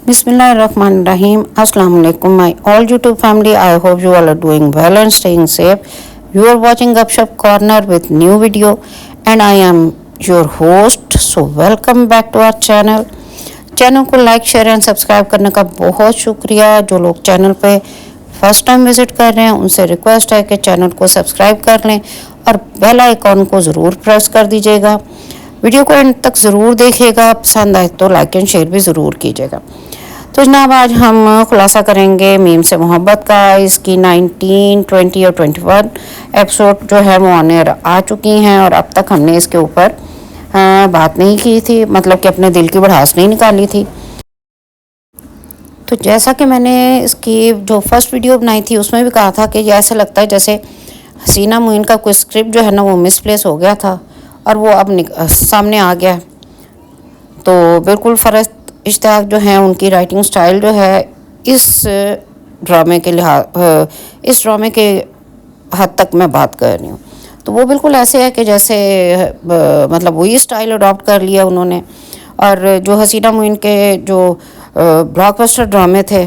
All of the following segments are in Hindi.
Bismillahirrahmanirrahim. Assalamu alaikum, my all YouTube family. I hope you all are doing well and staying safe. You are watching Gupshup Corner with new video, and I am your host. So welcome back to our channel. Channel को लाइक शेयर एंड सब्सक्राइब करने का बहुत शुक्रिया। जो लोग चैनल पे फर्स्ट टाइम विजिट कर रहे हैं उनसे रिक्वेस्ट है कि चैनल को सब्सक्राइब कर लें और बेल आइकॉन को ज़रूर प्रेस कर दीजिएगा। वीडियो को एंड तक ज़रूर देखिएगा, पसंद आए तो लाइक एंड शेयर भी ज़रूर कीजिएगा। तो जनाब आज हम खुलासा करेंगे मीम से मोहब्बत का। इसकी 19, 20 और 21 एपिसोड जो है वो ऑन एयर आ चुकी हैं और अब तक हमने इसके ऊपर बात नहीं की थी, मतलब कि अपने दिल की भड़ास नहीं निकाली थी। तो जैसा कि मैंने इसकी जो फर्स्ट वीडियो बनाई थी उसमें भी कहा था कि ये ऐसा लगता है जैसे हसीना मुइन का कोई स्क्रिप्ट जो है ना वो मिसप्लेस हो गया था और वो अब सामने आ गया। तो बिल्कुल फ़रज़ इश्तियाक जो है उनकी राइटिंग स्टाइल जो है इस ड्रामे के हद तक मैं बात कर रही हूँ तो वो बिल्कुल ऐसे है कि जैसे मतलब वही स्टाइल अडॉप्ट कर लिया उन्होंने। और जो हसीना मुइन के जो ब्लॉकबस्टर ड्रामे थे,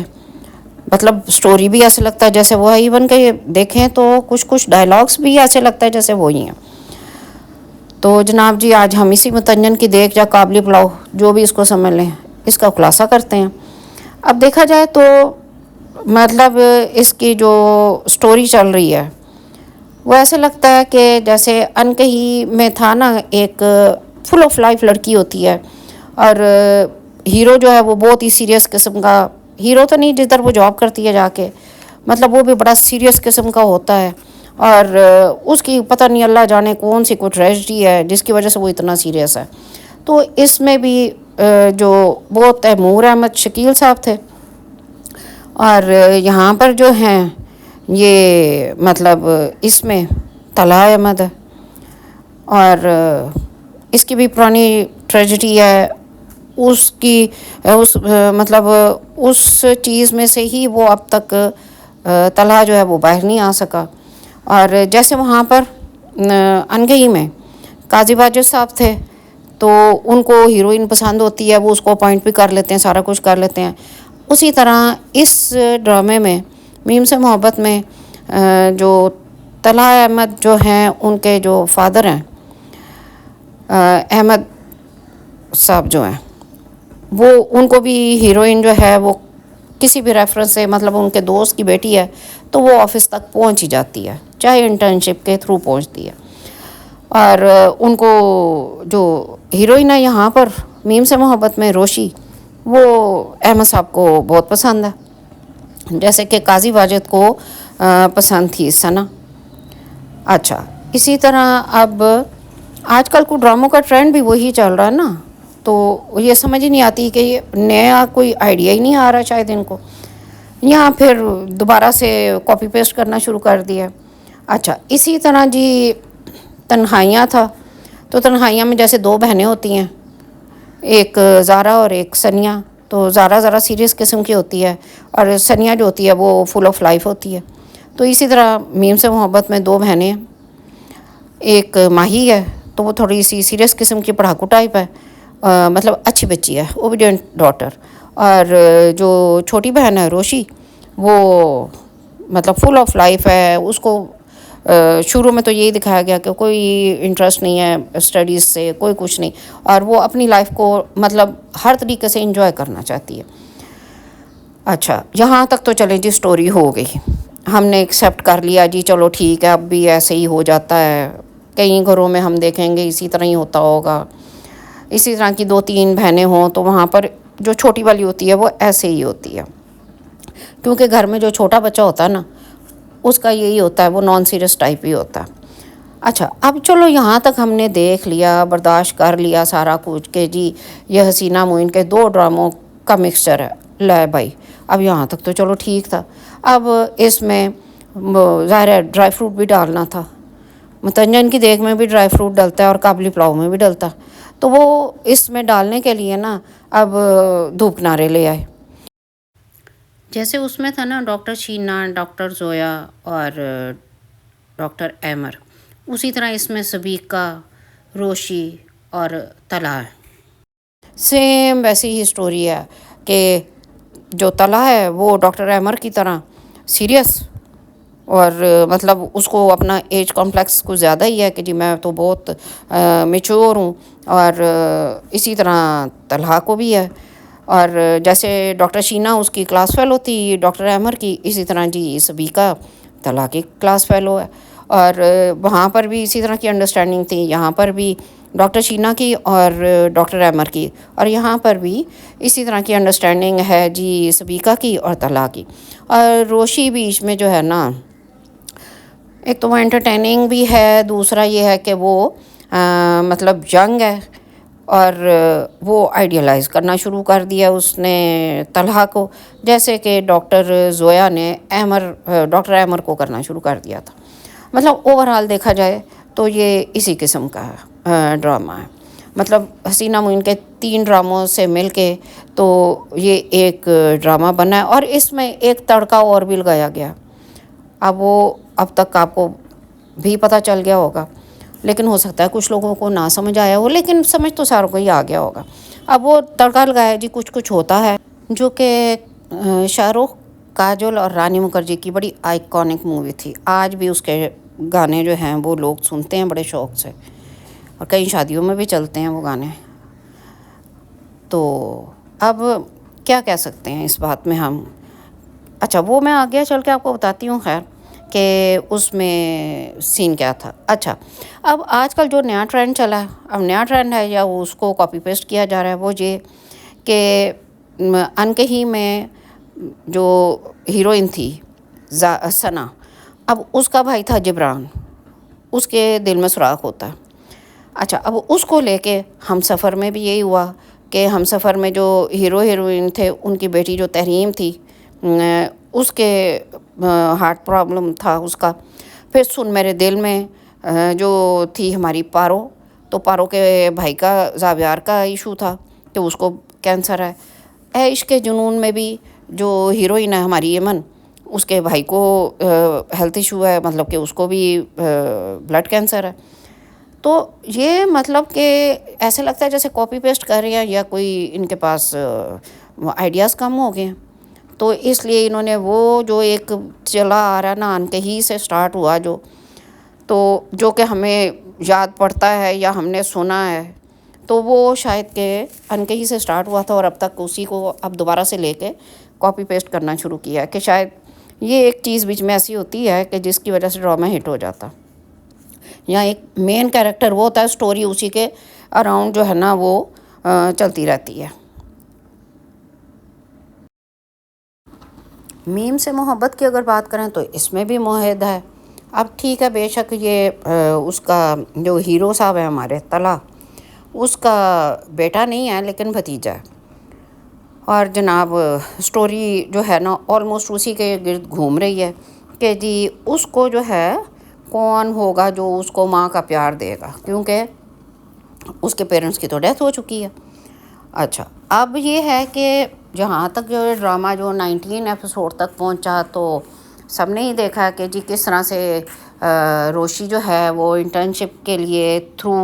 मतलब स्टोरी भी ऐसे लगता है जैसे वो है, इवन के देखें तो कुछ डायलॉग्स भी ऐसे लगता है जैसे वही हैं। तो जनाब जी आज हम इसी मुतंजन की देख या काबली पुलाव जो भी इसको समझ लें इसका खुलासा करते हैं। अब देखा जाए तो मतलब इसकी जो स्टोरी चल रही है वो ऐसे लगता है कि जैसे अनकही में था ना, एक फुल ऑफ लाइफ लड़की होती है और हीरो जो है वो बहुत ही सीरियस किस्म का हीरो तो नहीं, जिधर वो जॉब करती है जाके, मतलब वो भी बड़ा सीरियस किस्म का होता है और उसकी पता नहीं अल्लाह जाने कौन सी कोई ट्रेजेडी है जिसकी वजह से वो इतना सीरियस है। तो इसमें भी जो बहुत तैमूर अहमद शकील साहब थे और यहाँ पर जो हैं ये मतलब इसमें तलहा अहमद है और इसकी भी पुरानी ट्रेजेडी है। मतलब उस चीज़ में से ही वो अब तक तलहा जो है वो बाहर नहीं आ सका। और जैसे वहाँ पर अनगही में काजी वाजिद साहब थे तो उनको हीरोइन पसंद होती है, वो उसको अपॉइंट भी कर लेते हैं, सारा कुछ कर लेते हैं। उसी तरह इस ड्रामे में मीम से मोहब्बत में जो तलहा अहमद जो हैं उनके जो फादर हैं अहमद साहब जो हैं वो उनको भी हीरोइन जो है वो किसी भी रेफरेंस से, मतलब उनके दोस्त की बेटी है तो वो ऑफिस तक पहुंच ही जाती है, चाहे इंटर्नशिप के थ्रू पहुंचती है। और उनको जो हीरोइन है यहाँ पर मीम से मोहब्बत में रोशी, वो अहमद साहब को बहुत पसंद है, जैसे कि काजी वाजिद को पसंद थी सना। अच्छा, इसी तरह अब आजकल को ड्रामों का ट्रेंड भी वही चल रहा है ना, तो ये समझ ही नहीं आती कि ये नया कोई आइडिया ही नहीं आ रहा शायद इनको, या फिर दोबारा से कॉपी पेस्ट करना शुरू कर दिया। अच्छा, इसी तरह जी तन्हाइयाँ था, तो तन्हाइयाँ में जैसे दो बहनें होती हैं, एक ज़ारा और एक सनिया। तो ज़ारा ज़रा सीरियस किस्म की होती है और सनिया जो होती है वो फुल ऑफ लाइफ होती है। तो इसी तरह मीम से मोहब्बत में दो बहनें हैं, एक माही है तो वो थोड़ी सी सीरियस किस्म की पढ़ाकू टाइप है, मतलब अच्छी बच्ची है, ओबीडियंट डॉटर। और जो छोटी बहन है रोशी, वो मतलब फुल ऑफ लाइफ है, उसको शुरू में तो यही दिखाया गया कि कोई इंटरेस्ट नहीं है स्टडीज़ से, कोई कुछ नहीं, और वो अपनी लाइफ को मतलब हर तरीके से एंजॉय करना चाहती है। अच्छा, यहाँ तक तो चले जी स्टोरी हो गई, हमने एक्सेप्ट कर लिया जी, चलो ठीक है अब भी ऐसे ही हो जाता है, कई घरों में हम देखेंगे इसी तरह ही होता होगा। इसी तरह की 2-3 बहनें हों तो वहाँ पर जो छोटी वाली होती है वो ऐसे ही होती है, क्योंकि घर में जो छोटा बच्चा होता है ना उसका यही होता है, वो नॉन सीरियस टाइप ही होता है। अच्छा, अब चलो यहाँ तक हमने देख लिया, बर्दाश्त कर लिया सारा कुछ कि जी ये हसीना मुइन के 2 ड्रामों का मिक्सचर है, ले भाई अब यहाँ तक तो चलो ठीक था। अब इसमें ज़ाहिर है ड्राई फ्रूट भी डालना था, मुतंजन की देख में भी ड्राई फ्रूट डलता है और काबली पुलाव में भी डलता है, तो वो इसमें डालने के लिए ना अब धूप किनारे ले आए। जैसे उसमें था ना डॉक्टर शीना, डॉक्टर जोया और डॉक्टर एमर, उसी तरह इसमें सबीका, रोशी और तलहा। सेम वैसी ही स्टोरी है कि जो तला है वो डॉक्टर अमर की तरह सीरियस, और मतलब उसको अपना एज कॉम्प्लेक्स कुछ ज़्यादा ही है कि जी मैं तो बहुत मेच्योर हूँ, और इसी तरह तलहा को भी है। और जैसे डॉक्टर शीना उसकी क्लास फेलो थी डॉक्टर अमर की, इसी तरह जी सबीका तलहा की क्लास फेलो है। और वहाँ पर भी इसी तरह की अंडरस्टैंडिंग थी, यहाँ पर भी डॉक्टर शीना की और डॉक्टर अमर की, और यहाँ पर भी इसी तरह की अंडरस्टैंडिंग है जी सबीका की और तलहा की। और रोशी बीच में जो है ना, एक तो वो एंटरटेनिंग भी है, दूसरा ये है कि वो मतलब यंग है, और वो आइडियलाइज़ करना शुरू कर दिया उसने तलहा को, जैसे कि डॉक्टर जोया ने डॉक्टर अमर को करना शुरू कर दिया था। मतलब ओवरऑल देखा जाए तो ये इसी किस्म का ड्रामा है। मतलब हसीना मोइन के 3 ड्रामों से मिलके तो ये एक ड्रामा बना है, और इसमें एक तड़का और भी लगाया गया। अब वो अब तक आपको भी पता चल गया होगा, लेकिन हो सकता है कुछ लोगों को ना समझ आया हो, लेकिन समझ तो सारों को ही आ गया होगा। अब वो तड़का लगाया जी कुछ कुछ होता है, जो कि शाहरुख, काजोल और रानी मुखर्जी की बड़ी आइकॉनिक मूवी थी। आज भी उसके गाने जो हैं वो लोग सुनते हैं बड़े शौक़ से, और कई शादियों में भी चलते हैं वो गाने। तो अब क्या कह सकते हैं इस बात में हम। अच्छा, वो मैं आगे चल के आपको बताती हूँ खैर कि उसमें सीन क्या था। अच्छा, अब आजकल जो नया ट्रेंड चला है, अब नया ट्रेंड है या उसको कॉपी पेस्ट किया जा रहा है, वो ये कि अनकही में जो हीरोइन थी सना, अब उसका भाई था जिब्रान, उसके दिल में सुराख होता है। अच्छा, अब उसको लेके हम सफ़र में भी यही हुआ कि हम सफ़र में जो हीरो हीरोइन थे उनकी बेटी जो तहरीम थी, उसके हार्ट प्रॉब्लम था उसका। फिर सुन मेरे दिल में जो थी हमारी पारो, तो पारो के भाई का ज़ावियार का इशू था कि उसको कैंसर है। ए इश्क जुनून में भी जो हीरोइन है हमारी यमन, उसके भाई को हेल्थ इशू है, मतलब कि उसको भी ब्लड कैंसर है। तो ये मतलब कि ऐसे लगता है जैसे कॉपी पेस्ट कर रहे हैं या कोई इनके पास आइडियाज़ कम हो गए हैं। तो इसलिए इन्होंने वो जो एक चला आ रहा ना, अनकही से स्टार्ट हुआ जो, तो जो कि हमें याद पड़ता है या हमने सुना है, तो वो शायद के अनकही से स्टार्ट हुआ था, और अब तक उसी को अब दोबारा से लेके कॉपी पेस्ट करना शुरू किया है कि शायद ये एक चीज़ बीच में ऐसी होती है कि जिसकी वजह से ड्रामा हिट हो जाता। या एक मेन कैरेक्टर वो होता है, स्टोरी उसी के अराउंड जो है ना वो चलती रहती है। मीम से मोहब्बत की अगर बात करें तो इसमें भी मुआहदा है। अब ठीक है, बेशक ये उसका जो हीरो साहब है हमारे तला, उसका बेटा नहीं है लेकिन भतीजा है, और जनाब स्टोरी जो है ना ऑलमोस्ट उसी के गिर्द घूम रही है कि जी उसको जो है कौन होगा जो उसको माँ का प्यार देगा, क्योंकि उसके पेरेंट्स की तो डेथ हो चुकी है। अच्छा, अब ये है कि जहाँ तक जो ड्रामा जो 19 एपिसोड तक पहुँचा, तो सबने ही देखा कि जी किस तरह से रोशी जो है वो इंटर्नशिप के लिए थ्रू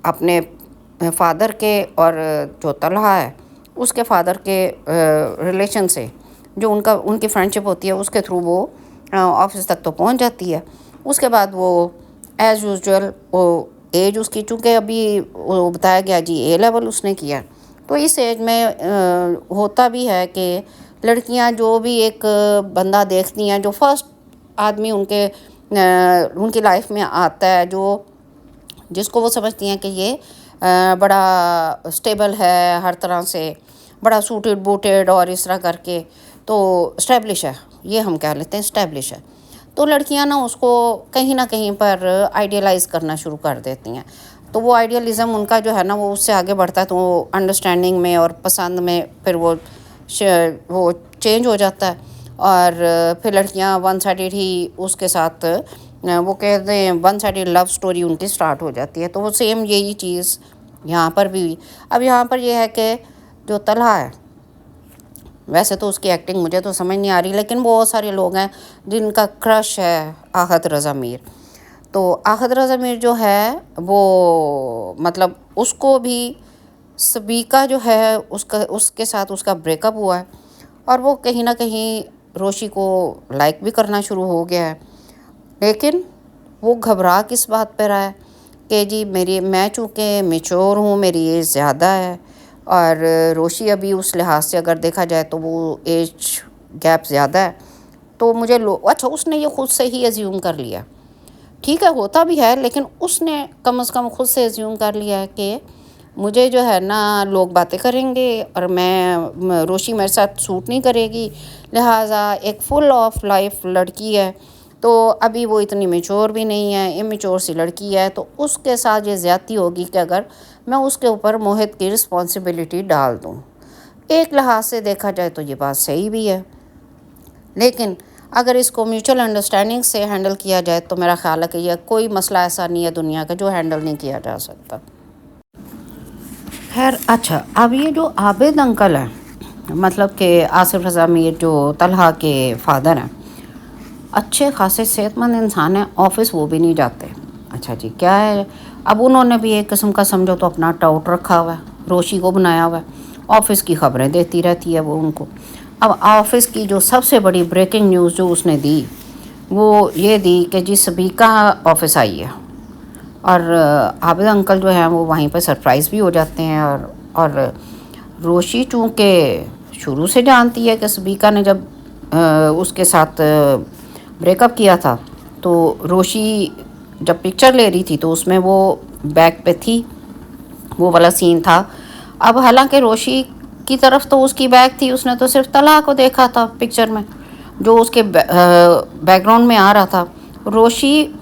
अपने फादर के और जो तलहा है उसके फादर के रिलेशन से जो उनकी फ्रेंडशिप होती है उसके थ्रू वो ऑफिस तक तो पहुंच जाती है। उसके बाद वो एज़ यूजुअल वो एज उसकी, चूँकि अभी वो बताया गया जी ए लेवल उसने किया, तो इस एज में होता भी है कि लड़कियां जो भी एक बंदा देखती हैं, जो फर्स्ट आदमी उनकी लाइफ में आता है, जो जिसको वो समझती हैं कि ये बड़ा स्टेबल है हर तरह से, बड़ा सूटेड बूटेड और इस तरह करके, तो स्टैब्लिश है, ये हम कह लेते हैं स्टैब्लिश है, तो लड़कियां ना उसको कहीं ना कहीं पर आइडियलाइज़ करना शुरू कर देती हैं। तो वो आइडियलिज़म उनका जो है ना वो उससे आगे बढ़ता है, तो वो अंडरस्टैंडिंग में और पसंद में फिर वो चेंज हो जाता है, और फिर लड़कियां वन साइडेड ही उसके साथ वो कहते हैं वन साइडेड लव स्टोरी उनकी स्टार्ट हो जाती है। तो वो सेम यही चीज़ यहाँ पर भी हुई। अब यहाँ पर ये है कि जो तलहा है, वैसे तो उसकी एक्टिंग मुझे तो समझ नहीं आ रही, लेकिन बहुत सारे लोग हैं जिनका क्रश है आहत रज़ा मीर। तो आहत रज़ा मीर जो है वो मतलब उसको भी सबीका जो है उसके साथ उसका ब्रेकअप हुआ है और वो कहीं ना कहीं रोशी को लाइक भी करना शुरू हो गया है। लेकिन वो घबरा किस बात पर रहा है कि जी मैं चूँकि मेच्योर हूँ, मेरी एज ज़्यादा है और रोशी अभी उस लिहाज से अगर देखा जाए तो वो एज गैप ज़्यादा है, तो मुझे अच्छा उसने ये खुद से ही एज्यूम कर लिया। ठीक है, होता भी है, लेकिन उसने कम से कम खुद से एज्यूम कर लिया है कि मुझे जो है ना लोग बातें करेंगे और रोशी मेरे साथ सूट नहीं करेगी, लिहाजा एक फुल ऑफ लाइफ लड़की है, तो अभी वो इतनी मेच्योर भी नहीं है, इमेच्योर सी लड़की है, तो उसके साथ ये ज़्यादती होगी कि अगर मैं उसके ऊपर मोहित की रिस्पॉन्सिबिलिटी डाल दूँ। एक लिहाज से देखा जाए तो ये बात सही भी है, लेकिन अगर इसको म्यूचुअल अंडरस्टैंडिंग से हैंडल किया जाए तो मेरा ख्याल है कि यह कोई मसला ऐसा नहीं है दुनिया का जो हैंडल नहीं किया जा सकता। खैर, अच्छा, अब ये जो आबिद अंकल हैं, मतलब कि आसिफ रज़ा मीर जो तलहा के फादर हैं, अच्छे खासे सेहतमंद इंसान हैं, ऑफिस वो भी नहीं जाते। अच्छा जी, क्या है, अब उन्होंने भी एक किस्म का समझो तो अपना टाउट रखा हुआ है, रोशी को बनाया हुआ है, ऑफिस की खबरें देती रहती है वो उनको। अब ऑफिस की जो सबसे बड़ी ब्रेकिंग न्यूज़ जो उसने दी वो ये दी कि जी सबीका ऑफिस आई है, और आबिद अंकल जो हैं वो वहीं पर सरप्राइज़ भी हो जाते हैं। और रोशी चूँकि शुरू से जानती है कि सबीका ने जब उसके साथ ब्रेकअप किया था, तो रोशी जब पिक्चर ले रही थी तो उसमें वो बैक पे थी, वो वाला सीन था। अब हालांकि रोशी की तरफ तो उसकी बैक थी, उसने तो सिर्फ तलहा को देखा था पिक्चर में जो उसके बैकग्राउंड में आ रहा था। रोशी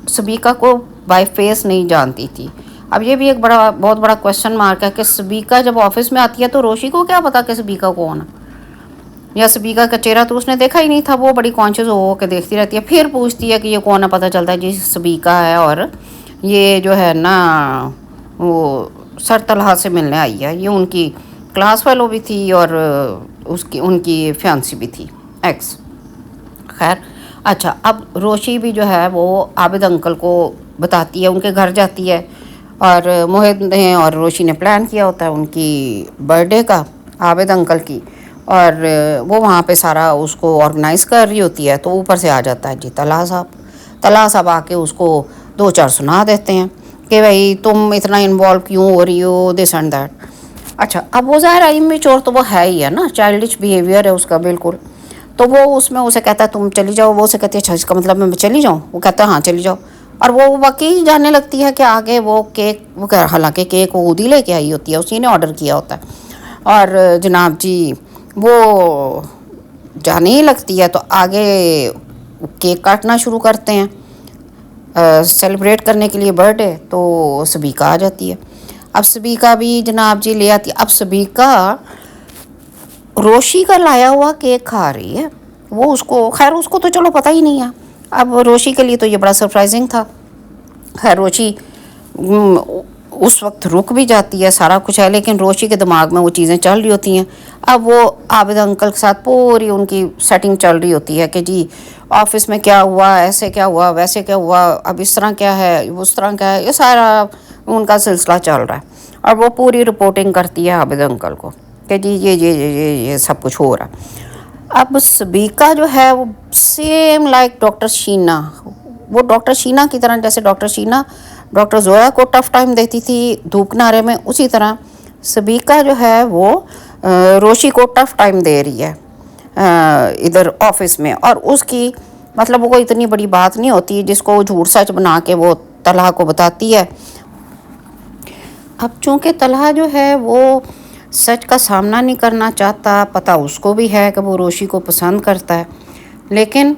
सबीका को बाय फेस नहीं जानती थी। अब ये भी एक बहुत बड़ा क्वेश्चन मार्क है कि सबीका जब ऑफिस में आती है तो रोशी को क्या पता कि सबीका कौन है, या सबीका का चेहरा तो उसने देखा ही नहीं था। वो बड़ी कॉन्शियस हो के देखती रहती है, फिर पूछती है कि ये कौन है, पता चलता है जी सबीका है और ये जो है ना वो सर तलहा से मिलने आई है। ये उनकी क्लास फेलो भी थी और उनकी फियांसी भी थी, एक्स। खैर, अच्छा, अब रोशी भी जो है वो आबिद अंकल को बताती है, उनके घर जाती है, और मोहित ने और रोशी ने प्लान किया होता है उनकी बर्थडे का, आबिद अंकल की, और वो वहाँ पे सारा उसको ऑर्गेनाइज़ कर रही होती है। तो ऊपर से आ जाता है जी तलहा साहब आके उसको दो चार सुना देते हैं कि भाई तुम इतना इन्वॉल्व क्यों हो रही हो, दिस एंड दैट। अच्छा, अब वो ज़ाहिर है इमेच्योर तो वो है ही है ना, चाइल्डिश बिहेवियर है उसका बिल्कुल। तो वो उसमें उसे कहता है तुम चली जाओ, वो उसे कहती है अच्छा इसका मतलब मैं चली जाऊँ, वो कहता है हाँ चली जाओ। और वो वाकई जानने लगती है कि आगे वो केक, वो हालांकि केक वो खुद ही लेके आई होती है, उसी ने ऑर्डर किया होता है। और जनाब जी वो जाने ही लगती है तो आगे केक काटना शुरू करते हैं सेलिब्रेट करने के लिए बर्थडे। तो सबीका आ जाती है। अब सबीका भी जनाब जी ले आती है। अब सबीका रोशी का लाया हुआ केक खा रही है। वो उसको, खैर उसको तो चलो पता ही नहीं है, अब रोशी के लिए तो ये बड़ा सरप्राइजिंग था। खैर रोशी उस वक्त रुक भी जाती है, सारा कुछ है, लेकिन रोशी के दिमाग में वो चीज़ें चल रही होती हैं। अब वो आबिद अंकल के साथ पूरी उनकी सेटिंग चल रही होती है कि जी ऑफिस में क्या हुआ, ऐसे क्या हुआ, वैसे क्या हुआ, अब इस तरह क्या है, उस तरह क्या है, ये सारा उनका सिलसिला चल रहा है। और वो पूरी रिपोर्टिंग करती है आबिद अंकल को कि जी ये सब कुछ हो रहा है। अब सबीका जो है वो सेम लाइक डॉक्टर शीना, वो डॉक्टर शीना की तरह, जैसे डॉक्टर शीना डॉक्टर जोया को टफ टाइम देती थी धूप नारे में, उसी तरह सबीका जो है वो रोशी को टफ टाइम दे रही है इधर ऑफिस में। और उसकी मतलब वो कोई इतनी बड़ी बात नहीं होती जिसको वो झूठ सच बना के वो तलहा को बताती है। अब चूँकि तलहा जो है वो सच का सामना नहीं करना चाहता, पता उसको भी है कि वो रोशी को पसंद करता है, लेकिन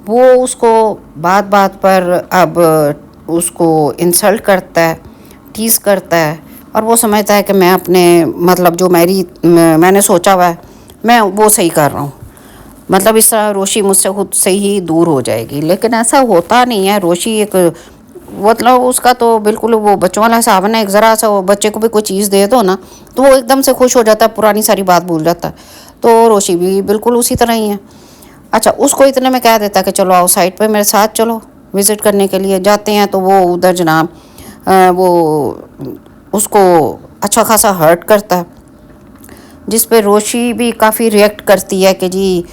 वो उसको बात बात पर अब उसको इंसल्ट करता है, टीज़ करता है, और वो समझता है कि मैं अपने मतलब जो मैंने सोचा हुआ है मैं वो सही कर रहा हूँ, मतलब इस तरह रोशी मुझसे खुद से ही दूर हो जाएगी। लेकिन ऐसा होता नहीं है। रोशी एक मतलब उसका तो बिल्कुल वो बच्चों वाला हिसाब है ना, एक ज़रा सा वो बच्चे को भी कोई चीज़ दे दो ना तो वो एकदम से खुश हो जाता है, पुरानी सारी बात भूल जाता है। तो रोशी भी बिल्कुल उसी तरह ही है। अच्छा, उसको इतने में कह देता है कि चलो आओ साइट पे मेरे साथ चलो, विज़िट करने के लिए जाते हैं। तो वो उधर जनाब वो उसको अच्छा खासा हर्ट करता है, जिस पे रोशी भी काफ़ी रिएक्ट करती है कि जी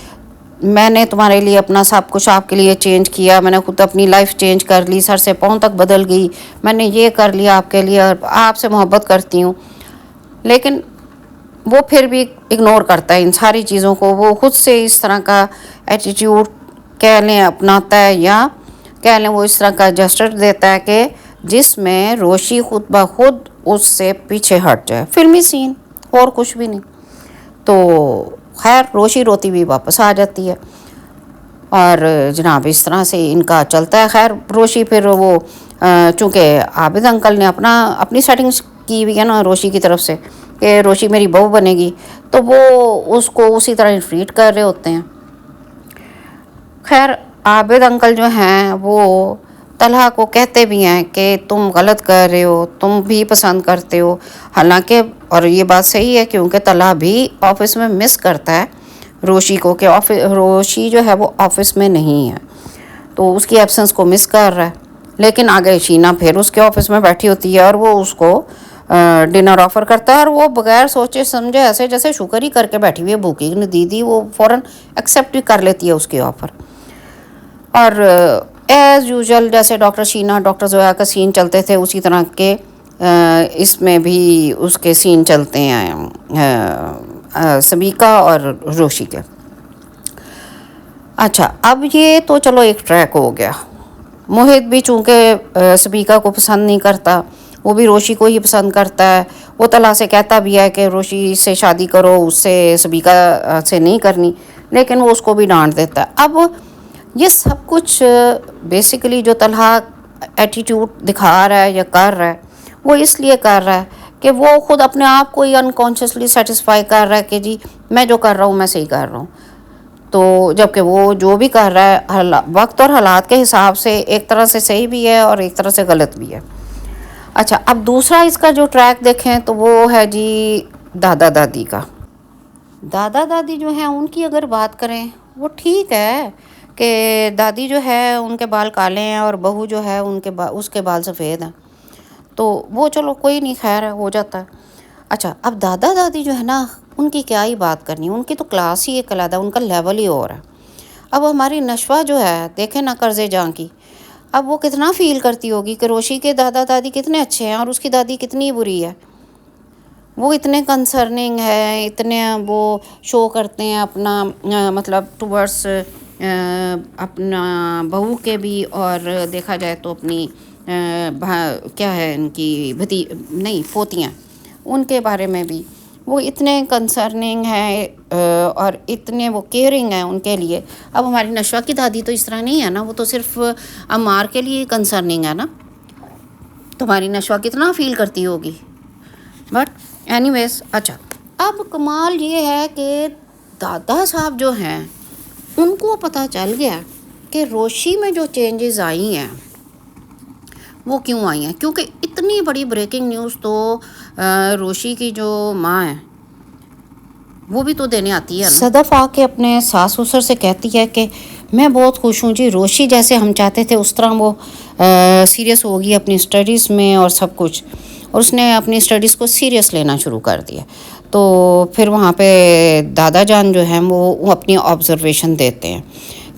मैंने तुम्हारे लिए अपना सब कुछ आपके लिए चेंज किया, मैंने खुद अपनी लाइफ चेंज कर ली, सर से पाँव तक बदल गई, मैंने ये कर लिया आपके लिए और आपसे मोहब्बत करती हूँ। लेकिन वो फिर भी इग्नोर करता है इन सारी चीज़ों को। वो खुद से इस तरह का एटीट्यूड कह लें अपनाता है, या कह लें वो इस तरह का जेस्चर देता है कि जिसमें रोशी खुद ब खुद उससे पीछे हट जाए। फिल्मी सीन और कुछ भी नहीं। तो खैर रोशी रोती हुई वापस आ जाती है और जनाब इस तरह से इनका चलता है। खैर रोशी फिर वो चूँकि आबिद अंकल ने अपनी सेटिंग्स की हुई है ना रोशी की तरफ से कि रोशी मेरी बहू बनेगी, तो वो उसको उसी तरह ट्रीट कर रहे होते हैं। खैर आबिद अंकल जो हैं वो तलहा को कहते भी हैं कि तुम गलत कर रहे हो, तुम भी पसंद करते हो। हालांकि और ये बात सही है क्योंकि तलहा भी ऑफिस में मिस करता है रोशी को, कि रोशी जो है वो ऑफिस में नहीं है, तो उसकी एब्सेंस को मिस कर रहा है। लेकिन आगे शीना फिर उसके ऑफिस में बैठी होती है और वो उसको डिनर ऑफ़र करता है और वो बगैर सोचे समझे ऐसे जैसे शुक्र ही करके बैठी हुई है, भूखी नहीं दीदी, वो फ़ौरन एक्सेप्ट भी कर लेती है उसकी ऑफ़र। और एज़ यूजुअल जैसे डॉक्टर शीना डॉक्टर जोया का सीन चलते थे उसी तरह के इसमें भी उसके सीन चलते हैं सबीका और रोशी के। अच्छा अब ये तो चलो एक ट्रैक हो गया। मोहित भी चूँकि सबीका को पसंद नहीं करता, वो भी रोशी को ही पसंद करता है। वो तलहा से कहता भी है कि रोशी से शादी करो, उससे सबीका से नहीं करनी, लेकिन वो उसको भी डांट देता है। अब ये सब कुछ बेसिकली जो तलहा एटीट्यूड दिखा रहा है या कर रहा है वो इसलिए कर रहा है कि वो खुद अपने आप को ही अनकॉन्शियसली सेटिस्फाई कर रहा है कि जी मैं जो कर रहा हूँ मैं सही कर रहा हूँ। तो जबकि वो जो भी कर रहा है वक्त और हालात के हिसाब से एक तरह से सही भी है और एक तरह से गलत भी है। अच्छा अब दूसरा इसका जो ट्रैक देखें तो वो है जी दादा दादी का। दादा दादी जो हैं उनकी अगर बात करें वो ठीक है कि दादी जो है उनके बाल काले हैं और बहू जो है उसके बाल सफ़ेद हैं, तो वो चलो कोई नहीं, खैर है हो जाता है। अच्छा अब दादा दादी जो है ना उनकी क्या ही बात करनी, उनकी तो क्लास ही एक अलग है, उनका लेवल ही और है। अब हमारी नशवा जो है देखे ना कर्जे जहाँ की, अब वो कितना फील करती होगी कि रोशी के दादा दादी कितने अच्छे हैं और उसकी दादी कितनी बुरी है। वो इतने कंसर्निंग है, इतने वो शो करते हैं अपना मतलब टूवर्ड्स अपना बहू के भी, और देखा जाए तो अपनी क्या है इनकी पोतियाँ, उनके बारे में भी वो इतने कंसर्निंग है और इतने वो केयरिंग है उनके लिए। अब हमारी नशवा की दादी तो इस तरह नहीं है ना, वो तो सिर्फ अम्मार के लिए कंसर्निंग है ना, तो हमारी नशवा कितना फील करती होगी। बट एनीवेज अच्छा अब कमाल ये है कि दादा साहब जो हैं उनको पता चल गया कि रोशी में जो चेंजेस आई हैं वो क्यों आई हैं, क्योंकि इतनी बड़ी ब्रेकिंग न्यूज़ तो रोशी की जो माँ है वो भी तो देने आती है ना। सदफ आके अपने सास ससुर से कहती है कि मैं बहुत खुश हूँ जी, रोशी जैसे हम चाहते थे उस तरह वो सीरियस होगी अपनी स्टडीज़ में और सब कुछ, और उसने अपनी स्टडीज़ को सीरियस लेना शुरू कर दिया। तो फिर वहाँ पे दादा जान जो हैं वो अपनी ऑब्जर्वेशन देते हैं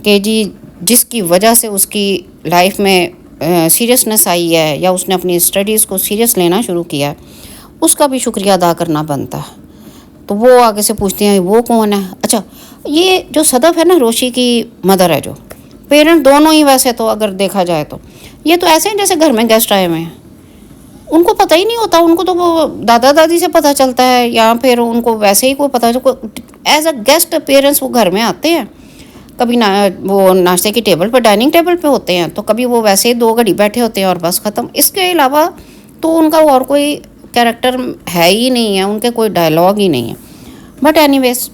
कि जी जिसकी वजह से उसकी लाइफ में सीरियसनेस आई है या उसने अपनी स्टडीज़ को सीरियस लेना शुरू किया उसका भी शुक्रिया अदा करना बनता है। तो वो आगे से पूछते हैं वो कौन है। अच्छा ये जो सदफ है ना रोशी की मदर है, जो पेरेंट दोनों ही वैसे तो अगर देखा जाए तो ये तो ऐसे हैं जैसे घर में गेस्ट आए हुए हैं, उनको पता ही नहीं होता, उनको तो वो दादा दादी से पता चलता है या फिर उनको वैसे ही कोई पता एज अ गेस्ट पेरेंट्स वो घर में आते हैं, कभी ना वो नाश्ते की टेबल पर डाइनिंग टेबल पे होते हैं, तो कभी वो वैसे ही 2 घड़ी बैठे होते हैं और बस ख़त्म। इसके अलावा तो उनका और कोई कैरेक्टर है ही नहीं है, उनके कोई डायलॉग ही नहीं है। बट एनीवेज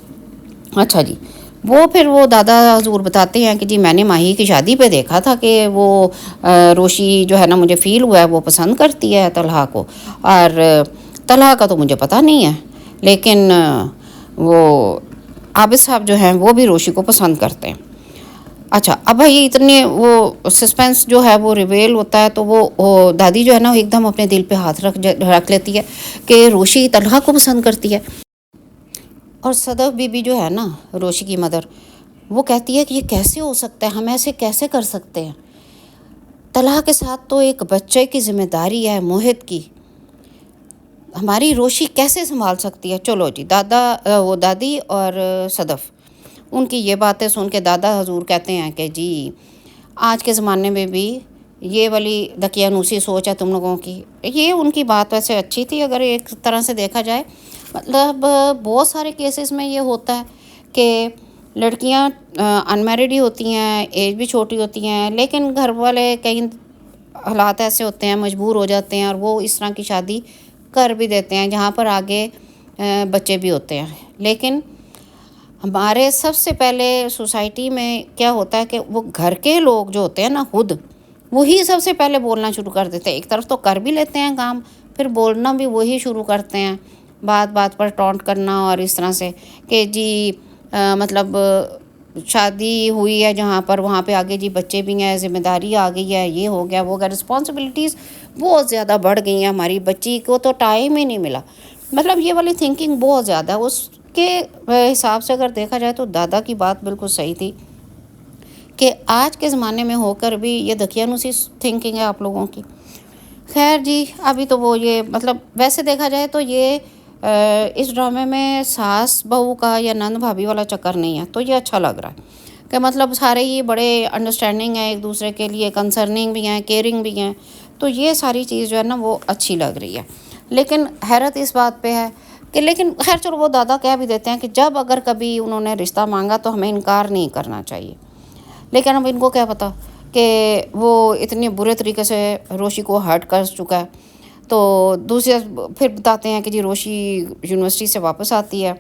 अच्छा जी वो फिर वो दादा हजूर बताते हैं कि जी मैंने माही की शादी पे देखा था कि वो रोशी जो है ना मुझे फ़ील हुआ है वो पसंद करती है तलहा को, और तलहा का तो मुझे पता नहीं है, लेकिन वो आबिद साहब जो हैं वो भी रोशी को पसंद करते हैं। अच्छा, अब भाई इतने वो सस्पेंस जो है वो रिवेल होता है, तो वो दादी जो है ना वो एकदम अपने दिल पे हाथ रख लेती है कि रोशी तलहा को पसंद करती है। और सदफ बीबी जो है ना, रोशी की मदर, वो कहती है कि ये कैसे हो सकता है, हम ऐसे कैसे कर सकते हैं, तलहा के साथ तो एक बच्चे की जिम्मेदारी है, मोहित की, हमारी रोशी कैसे संभाल सकती है। चलो जी, वो दादी और सदफ, उनकी ये बातें सुन के दादा हजूर कहते हैं कि जी आज के ज़माने में भी ये वाली दकियानूसी सोच है तुम लोगों की। ये उनकी बात वैसे अच्छी थी अगर एक तरह से देखा जाए। मतलब बहुत सारे केसेस में ये होता है कि लड़कियां अनमैरिड ही होती हैं, एज भी छोटी होती हैं, लेकिन घर वाले कई हालात ऐसे होते हैं, मजबूर हो जाते हैं और वो इस तरह की शादी कर भी देते हैं जहाँ पर आगे बच्चे भी होते हैं। लेकिन हमारे सबसे पहले सोसाइटी में क्या होता है कि वो घर के लोग जो होते हैं ना, खुद वही सबसे पहले बोलना शुरू कर देते हैं। एक तरफ तो कर भी लेते हैं काम, फिर बोलना भी वही शुरू करते हैं, बात बात पर टॉन्ट करना और इस तरह से कि जी मतलब शादी हुई है जहाँ पर, वहाँ पे आगे जी बच्चे भी हैं, जिम्मेदारी आ गई है, ये हो गया वो हो गया, रिस्पॉन्सिबिलिटीज़ बहुत ज़्यादा बढ़ गई हैं, हमारी बच्ची को तो टाइम ही नहीं मिला। मतलब ये वाली थिंकिंग बहुत ज़्यादा, उसके हिसाब से अगर देखा जाए तो दादा की बात बिल्कुल सही थी कि आज के ज़माने में होकर भी ये दकियानूसी थिंकिंग है आप लोगों की। खैर जी, अभी तो वो ये मतलब वैसे देखा जाए तो ये इस ड्रामे में सास बहू का या नंद भाभी वाला चक्कर नहीं है, तो ये अच्छा लग रहा है कि मतलब सारे ही बड़े अंडरस्टैंडिंग हैं, एक दूसरे के लिए कंसर्निंग भी हैं, केयरिंग भी हैं। तो ये सारी चीज़ जो है ना वो अच्छी लग रही है। लेकिन हैरत इस बात पे है कि, लेकिन खैर चलो, वो दादा कह भी देते हैं कि जब अगर कभी उन्होंने रिश्ता मांगा तो हमें इनकार नहीं करना चाहिए। लेकिन अब इनको क्या पता कि वो इतने बुरे तरीके से रोशी को हर्ट कर चुका है। तो दूसरे फिर बताते हैं कि जी रोशी यूनिवर्सिटी से वापस आती है,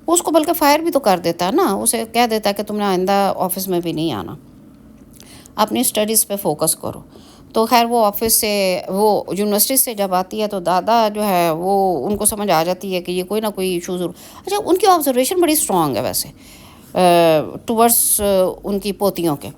वो उसको बल्कि फ़ायर भी तो कर देता है ना, उसे कह देता है कि तुमने आइंदा ऑफिस में भी नहीं आना, अपनी स्टडीज़ पे फोकस करो। तो खैर वो ऑफिस से, वो यूनिवर्सिटी से जब आती है तो दादा जो है वो उनको समझ आ जाती है कि ये कोई ना कोई इशू ज़रूर। अच्छा, उनकी ऑब्जर्वेशन बड़ी स्ट्रॉन्ग है वैसे टूवर्ड्स उनकी पोतियों के।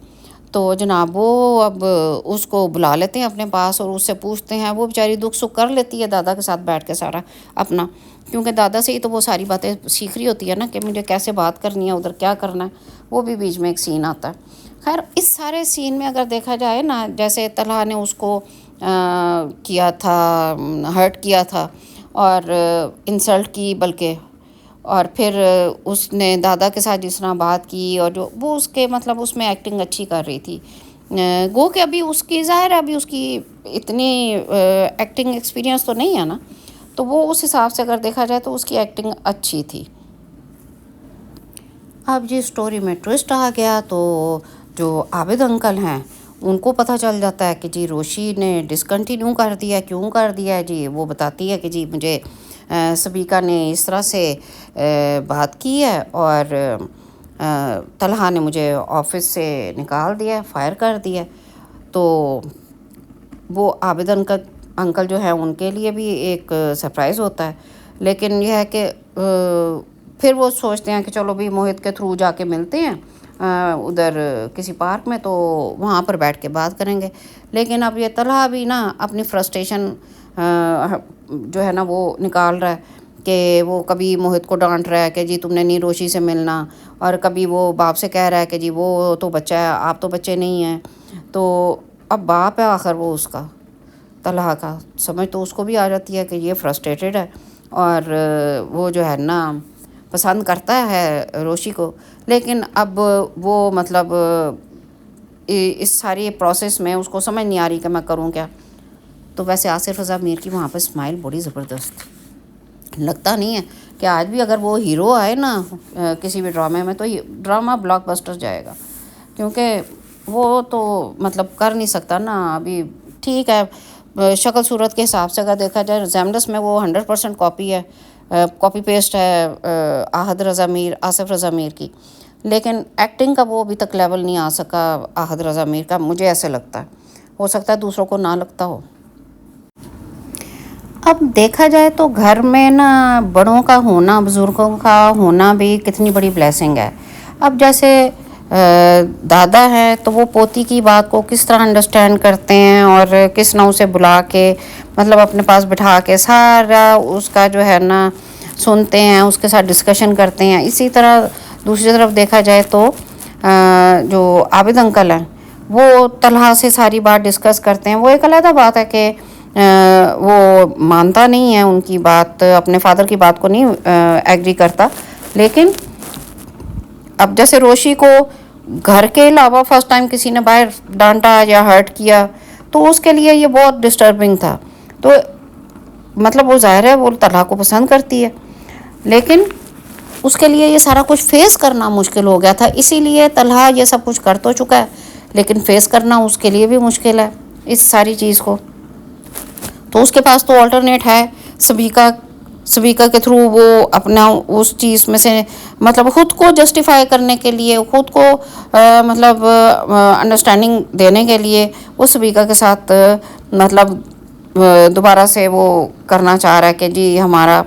तो जनाब वो अब उसको बुला लेते हैं अपने पास और उससे पूछते हैं। वो बेचारी दुख सुख कर लेती है दादा के साथ बैठ के सारा अपना, क्योंकि दादा से ही तो वो सारी बातें सीख रही होती है ना कि मुझे कैसे बात करनी है, उधर क्या करना है। वो भी बीच में एक सीन आता है। खैर इस सारे सीन में अगर देखा जाए ना, जैसे तलहा ने उसको किया था, हर्ट किया था और इंसल्ट की बल्कि, और फिर उसने दादा के साथ जिस तरह बात की और जो वो उसके मतलब उसमें एक्टिंग अच्छी कर रही थी। गो कि अभी उसकी ज़ाहिर है, अभी उसकी इतनी एक्टिंग एक्सपीरियंस तो नहीं है ना, तो वो उस हिसाब से अगर देखा जाए तो उसकी एक्टिंग अच्छी थी। अब जी स्टोरी में ट्विस्ट आ गया तो जो आबिद अंकल हैं उनको पता चल जाता है कि जी रोशी ने डिसकंटिन्यू कर दिया। क्यों कर दिया है जी, वो बताती है कि जी मुझे सबीका ने इस तरह से बात की है और तलहा ने मुझे ऑफिस से निकाल दिया, फायर कर दिया। तो वो आबिद अंकल जो है उनके लिए भी एक सरप्राइज़ होता है। लेकिन यह है कि फिर वो सोचते हैं कि चलो भी मोहित के थ्रू जाके मिलते हैं उधर किसी पार्क में, तो वहाँ पर बैठ के बात करेंगे। लेकिन अब ये तलहा भी ना अपनी फ्रस्ट्रेशन जो है ना वो निकाल रहा है कि वो कभी मोहित को डांट रहा है कि जी तुमने नहीं रोशी से मिलना, और कभी वो बाप से कह रहा है कि जी वो तो बच्चा है, आप तो बच्चे नहीं हैं। तो अब बाप है आखिर वो उसका, तलहा का, समझ तो उसको भी आ जाती है कि ये फ्रस्ट्रेटेड है और वो जो है ना पसंद करता है रोशी को। लेकिन अब वो मतलब इस सारी प्रोसेस में उसको समझ नहीं आ रही कि मैं करूं क्या। तो वैसे आसिफ रज़ा मीर की वहाँ पर स्माइल बड़ी ज़बरदस्त, लगता नहीं है कि आज भी अगर वो हीरो आए ना किसी भी ड्रामे में तो ड्रामा ब्लॉकबस्टर जाएगा, क्योंकि वो तो मतलब कर नहीं सकता ना अभी। ठीक है, शक्ल सूरत के हिसाब से अगर देखा जाए रिजेम्बलेंस में वो 100% कॉपी है, कॉपी पेस्ट है आसिफ रज़ा मीर की। लेकिन एक्टिंग का वो अभी तक लेवल नहीं आ सका आहद रज़ा मीर का, मुझे ऐसे लगता है। हो सकता है दूसरों को ना लगता हो। अब देखा जाए तो घर में ना बड़ों का होना, बुज़ुर्गों का होना भी कितनी बड़ी ब्लेसिंग है। अब जैसे दादा हैं तो वो पोती की बात को किस तरह अंडरस्टैंड करते हैं और किस नाव से बुला के मतलब अपने पास बिठा के सारा उसका जो है ना सुनते हैं, उसके साथ डिस्कशन करते हैं। इसी तरह दूसरी तरफ देखा जाए तो जो आबिद अंकल हैं वो तलहा से सारी बात डिस्कस करते हैं। वो एक अलग बात है कि वो मानता नहीं है उनकी बात, अपने फादर की बात को नहीं एग्री करता। लेकिन अब जैसे रोशी को घर के अलावा फर्स्ट टाइम किसी ने बाहर डांटा या हर्ट किया तो उसके लिए ये बहुत डिस्टर्बिंग था। तो मतलब वो ज़ाहिर है वो तलहा को पसंद करती है, लेकिन उसके लिए ये सारा कुछ फेस करना मुश्किल हो गया था। इसीलिए तलहा ये सब कुछ कर तो चुका है, लेकिन फेस करना उसके लिए भी मुश्किल है इस सारी चीज़ को। तो उसके पास तो ऑल्टरनेट है, सबिका के थ्रू वो अपना उस चीज़ में से मतलब ख़ुद को जस्टिफाई करने के लिए, ख़ुद को मतलब अंडरस्टैंडिंग देने के लिए वो सबिका के साथ मतलब दोबारा से वो करना चाह रहा है कि जी हमारा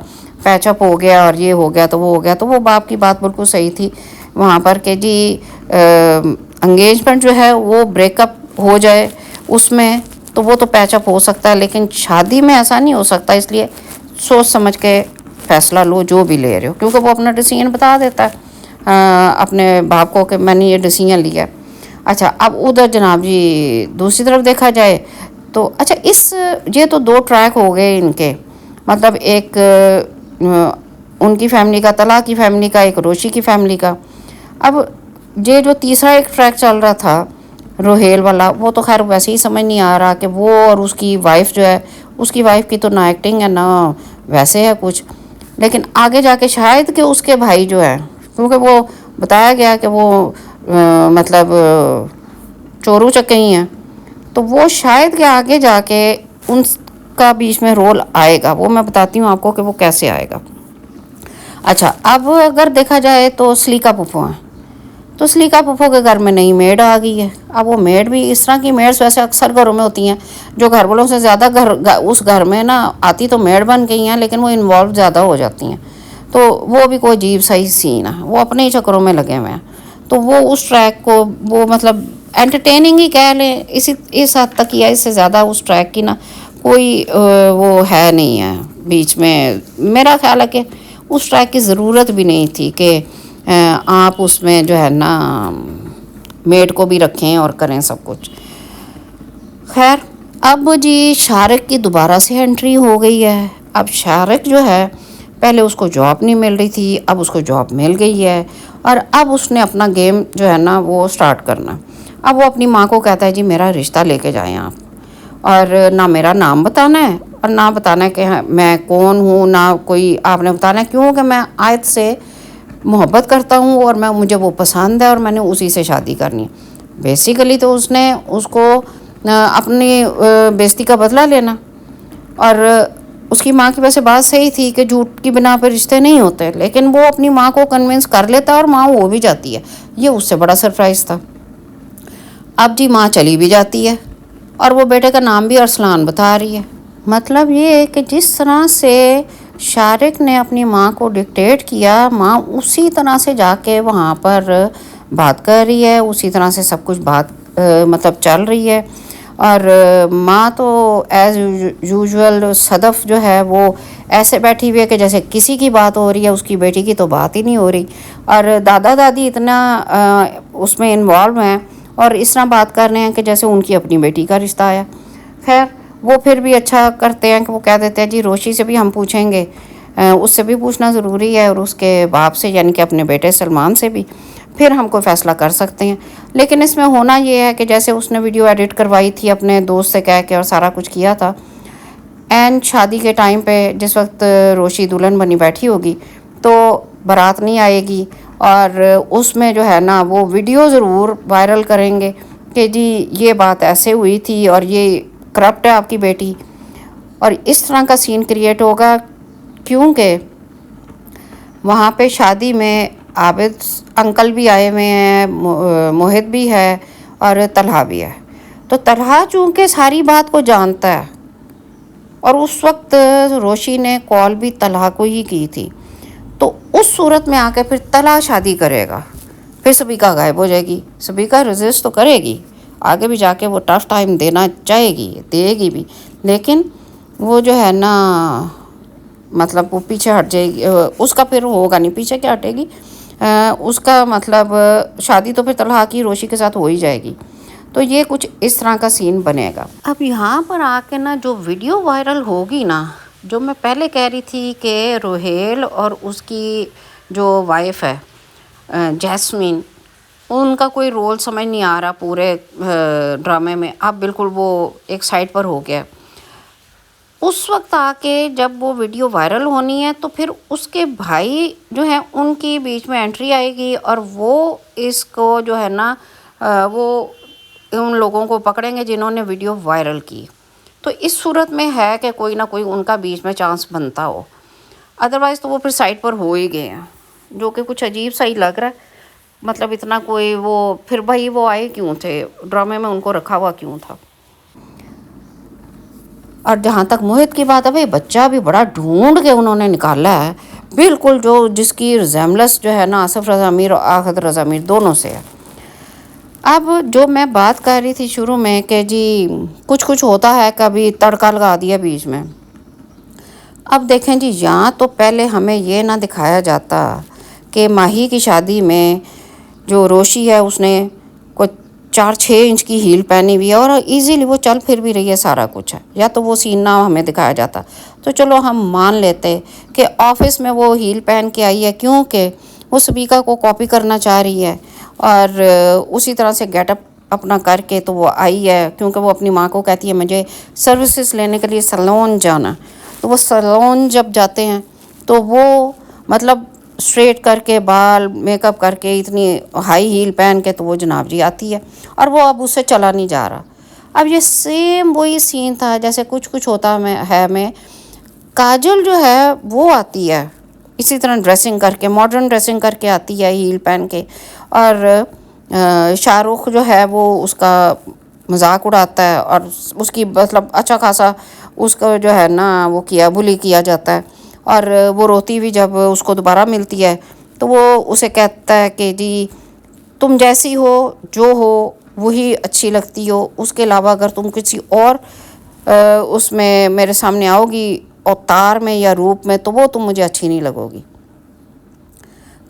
पैचअप हो गया और ये हो गया तो वो हो गया। तो वो बाप की बात बिल्कुल सही थी वहाँ पर कि जी एंगेजमेंट जो है वो ब्रेकअप हो जाए उसमें तो वो तो पैचअप हो सकता है, लेकिन शादी में ऐसा नहीं हो सकता। इसलिए सोच समझ के फ़ैसला लो जो भी ले रहे हो, क्योंकि वो अपना डिसीजन बता देता है अपने बाप को कि मैंने ये डिसीजन लिया। अच्छा, अब उधर जनाब जी दूसरी तरफ देखा जाए तो अच्छा ये तो दो ट्रैक हो गए इनके, मतलब एक उनकी फैमिली का, तलहा की फैमिली का, एक रोशी की फैमिली का। अब ये जो तीसरा एक ट्रैक चल रहा था रोहेल वाला, वो तो खैर वैसे ही समझ नहीं आ रहा कि वो और उसकी वाइफ जो है, उसकी वाइफ की तो ना एक्टिंग है ना वैसे है कुछ, लेकिन आगे जाके शायद कि उसके भाई जो है, क्योंकि वो बताया गया कि वो मतलब चोरू चक्कई हैं, तो वो शायद कि आगे जाके उनका बीच में रोल आएगा। वो मैं बताती हूँ आपको कि वो कैसे आएगा। अच्छा, अब अगर देखा जाए तो सलीका फूफो हैं, तो सलीका फूफो के घर में नई मेड आ गई है। अब वो मेड भी इस तरह की मेड्स वैसे अक्सर घरों में होती हैं जो घर वालों से ज़्यादा उस घर में ना आती तो मेड बन गई हैं, लेकिन वो इन्वॉल्व ज़्यादा हो जाती हैं। तो वो भी कोई अजीब सा ही सीन है, वो अपने ही चक्करों में लगे हुए हैं। तो वो उस ट्रैक को वो मतलब एंटरटेनिंग ही कह लें इस हद तक किया, इससे ज़्यादा उस ट्रैक की ना कोई वो है नहीं है बीच में। मेरा ख्याल है कि उस ट्रैक की ज़रूरत भी नहीं थी कि आप उसमें जो है ना मेड को भी रखें और करें सब कुछ। खैर, अब जी शारिक की दोबारा से एंट्री हो गई है। अब शारिक जो है, पहले उसको जॉब नहीं मिल रही थी, अब उसको जॉब मिल गई है और अब उसने अपना गेम जो है ना वो स्टार्ट करना। अब वो अपनी माँ को कहता है जी मेरा रिश्ता लेके जाएं आप, और ना मेरा नाम बताना है और ना बताना है कि मैं कौन हूँ, ना कोई आपने बताना है, क्योंकि मैं आयत से मोहब्बत करता हूँ और मुझे वो पसंद है और मैंने उसी से शादी करनी है। बेसिकली तो उसने उसको अपनी बेइज्जती का बदला लेना। और उसकी माँ की वैसे बात सही थी कि झूठ की बिना पर रिश्ते नहीं होते, लेकिन वो अपनी माँ को कन्विंस कर लेता और माँ हो भी जाती है। ये उससे बड़ा सरप्राइज़ था। अब जी माँ चली भी जाती है और वो बेटे का नाम भी अरसलान बता रही है। मतलब ये है कि जिस तरह से शारिक ने अपनी माँ को डिक्टेट किया, माँ उसी तरह से जाके वहाँ पर बात कर रही है, उसी तरह से सब कुछ बात मतलब चल रही है। और माँ तो एज़ यूजुअल सदफ़ जो है वो ऐसे बैठी हुई है कि जैसे किसी की बात हो रही है, उसकी बेटी की तो बात ही नहीं हो रही। और दादा दादी इतना उसमें इन्वॉल्व हैं और इस तरह बात कर रहे हैं कि जैसे उनकी अपनी बेटी का रिश्ता आया। खैर, वो फिर भी अच्छा करते हैं कि वो कह देते हैं जी रोशी से भी हम पूछेंगे, उससे भी पूछना ज़रूरी है और उसके बाप से यानी कि अपने बेटे सलमान से भी, फिर हम कोई फ़ैसला कर सकते हैं। लेकिन इसमें होना ये है कि जैसे उसने वीडियो एडिट करवाई थी अपने दोस्त से कह के और सारा कुछ किया था, एंड शादी के टाइम पे जिस वक्त रोशी दुल्हन बनी बैठी होगी तो बारात नहीं आएगी और उसमें जो है ना वो वीडियो ज़रूर वायरल करेंगे कि जी ये बात ऐसे हुई थी और ये करप्ट है आपकी बेटी, और इस तरह का सीन क्रिएट होगा। क्योंकि वहाँ पे शादी में आबिद अंकल भी आए हुए हैं, मोहित भी है और तलहा भी है। तो तलहा चूँकि सारी बात को जानता है और उस वक्त रोशी ने कॉल भी तलहा को ही की थी, तो उस सूरत में आके फिर तलहा शादी करेगा, फिर सबिका गायब हो जाएगी। सबिका रेजिस्ट तो करेगी, आगे भी जाके वो टफ टाइम देना चाहेगी, देगी भी, लेकिन वो जो है ना मतलब वो पीछे हट जाएगी। उसका फिर होगा नहीं, पीछे क्या हटेगी, उसका मतलब शादी तो फिर तलहा की रोशी के साथ हो ही जाएगी। तो ये कुछ इस तरह का सीन बनेगा। अब यहाँ पर आके ना जो वीडियो वायरल होगी ना, जो मैं पहले कह रही थी कि रोहेल और उसकी जो वाइफ है जैस्मीन, उनका कोई रोल समझ नहीं आ रहा पूरे ड्रामे में। अब बिल्कुल वो एक साइड पर हो गया। उस वक्त आके जब वो वीडियो वायरल होनी है तो फिर उसके भाई जो है उनकी बीच में एंट्री आएगी और वो इसको जो है ना वो उन लोगों को पकड़ेंगे जिन्होंने वीडियो वायरल की। तो इस सूरत में है कि कोई ना कोई उनका बीच में चांस बनता हो, अदरवाइज़ तो वो फिर साइड पर हो ही गए हैं, जो कि कुछ अजीब सा ही लग रहा है। मतलब इतना कोई वो फिर भाई वो आए क्यों थे ड्रामे में, उनको रखा हुआ क्यों था। और जहाँ तक मोहित की बात है, भाई बच्चा भी बड़ा ढूंढ के उन्होंने निकाला है, बिल्कुल जो जिसकी रिजेम्बलेंस जो है ना आसिफ रज़ा मीर और आखिर रज़ा मीर दोनों से है। अब जो मैं बात कर रही थी शुरू में कि जी कुछ कुछ होता है, कभी तड़का लगा दिया बीच में। अब देखें जी, यहाँ तो पहले हमें ये ना दिखाया जाता कि माही की शादी में जो रोशी है उसने कोई 4-6 इंच की हील पहनी हुई है और इजीली वो चल फिर भी रही है, सारा कुछ है। या तो वो सीन ना हमें दिखाया जाता तो चलो हम मान लेते कि ऑफिस में वो हील पहन के आई है क्योंकि वो सबिका को कॉपी करना चाह रही है और उसी तरह से गेटअप अपना करके तो वो आई है, क्योंकि वो अपनी माँ को कहती है मुझे सर्विसेज लेने के लिए सैलून जाना। तो वो सैलून जब जाते हैं तो वो मतलब स्ट्रेट करके बाल मेकअप करके इतनी हाई हील पहन के तो वो जनाब जी आती है और वो अब उससे चला नहीं जा रहा। अब ये सेम वही सीन था जैसे कुछ कुछ होता है में काजल जो है वो आती है इसी तरह ड्रेसिंग करके, मॉडर्न ड्रेसिंग करके आती है हील पहन के, और शाहरुख जो है वो उसका मजाक उड़ाता है और उसकी मतलब अच्छा खासा उसको जो है ना वो किया बुली किया जाता है। और वो रोती भी जब उसको दोबारा मिलती है तो वो उसे कहता है कि जी तुम जैसी हो जो हो वही अच्छी लगती हो, उसके अलावा अगर तुम किसी और उसमें मेरे सामने आओगी अवतार में या रूप में तो वो तुम मुझे अच्छी नहीं लगोगी।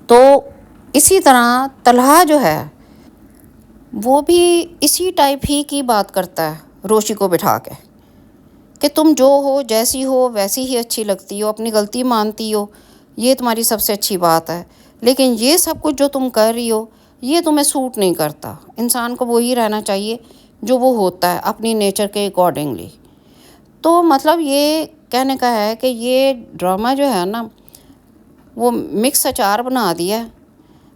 तो इसी तरह तलहा जो है वो भी इसी टाइप ही की बात करता है रोशी को बिठा के कि तुम जो हो जैसी हो वैसी ही अच्छी लगती हो, अपनी गलती मानती हो, ये तुम्हारी सबसे अच्छी बात है, लेकिन ये सब कुछ जो तुम कर रही हो ये तुम्हें सूट नहीं करता। इंसान को वही रहना चाहिए जो वो होता है अपनी नेचर के अकॉर्डिंगली। तो मतलब ये कहने का है कि ये ड्रामा जो है ना वो मिक्स अचार बना दिया है।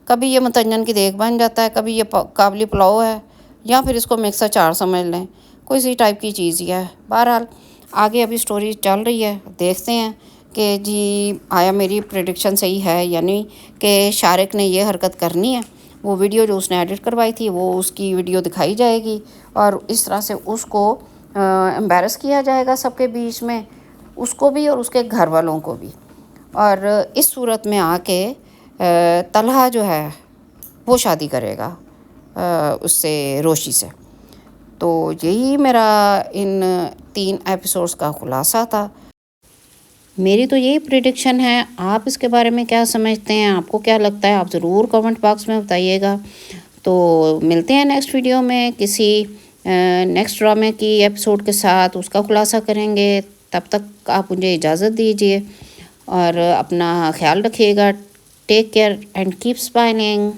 कभी ये मतंजन की देख बन जाता है, कभी ये काबली पुलाव है, या फिर इसको मिक्स अचार समझ लें, कोई सी टाइप की चीज़ ही है। बहरहाल आगे अभी स्टोरी चल रही है, देखते हैं कि जी आया मेरी प्रेडिक्शन सही है यानी कि शारिक ने ये हरकत करनी है। वो वीडियो जो उसने एडिट करवाई थी वो उसकी वीडियो दिखाई जाएगी और इस तरह से उसको एम्बैरस किया जाएगा सबके बीच में, उसको भी और उसके घर वालों को भी। और इस सूरत में आके तलहा जो है वो शादी करेगा उससे, रोशी से। तो यही मेरा इन 3 एपिसोड्स का खुलासा था। मेरी तो यही प्रेडिक्शन है, आप इसके बारे में क्या समझते हैं, आपको क्या लगता है, आप ज़रूर कमेंट बॉक्स में बताइएगा। तो मिलते हैं नेक्स्ट वीडियो में किसी नेक्स्ट ड्रामे की एपिसोड के साथ, उसका खुलासा करेंगे। तब तक आप मुझे इजाज़त दीजिए और अपना ख्याल रखिएगा। Take care and keep smiling.